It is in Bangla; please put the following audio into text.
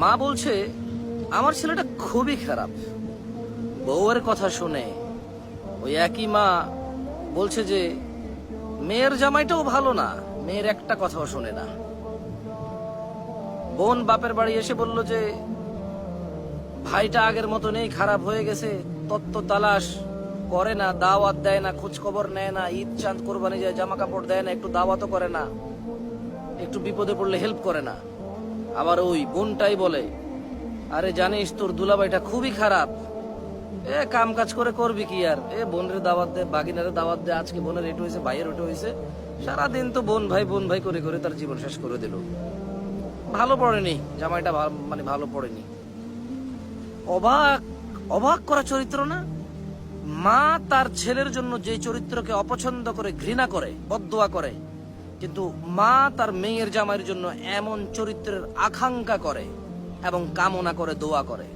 মা বলছে আমার ছেলেটা খুবই খারাপ। বউয়ের কথা শুনে ওই একই মা বলছে যে মেয়ের জামাইটাও ভালো না, মেয়ের একটা কথাও শোনে না। বোন বাপের বাড়ি এসে বলল যে ভাইটা আগের মতো নেই, খারাপ হয়ে গেছে, তত্ত্ব তালাশ করে না, দাওয়াত দেয় না, খোঁজ খবর নেয় না, ঈদ চাঁদ কোরবানি যায় জামা কাপড় দেয় না, একটু দাওয়াতও করে না, একটু বিপদে পড়লে হেল্প করে না। আবার ওই বোনটাই বলে আরে জানিস তোর দুলাভাইটা খুবই খারাপ, কাম কাজ করে করবি কি আর, বোনের দাওয়াত দে, বাগিনারে দাওয়াত দে, আজকে বোনের এটু হয়েছে, ভাইয়ের ওটা হয়েছে, সারাদিন তো বোন ভাই করে করে তার জীবন শেষ করে দিল। ভালো পড়েনি জামাইটা, মানে ভালো পড়েনি। অবাক অবাক করা চরিত্র না? মা তার ছেলের জন্য যে চরিত্রকে অপছন্দ করে, ঘৃণা করে, বদদোয়া করে, কিন্তু মা তার মেয়ের জামাইয়ের জন্য এমন চরিত্রের আকাঙ্ক্ষা করে এবং কামনা করে, দোয়া করে।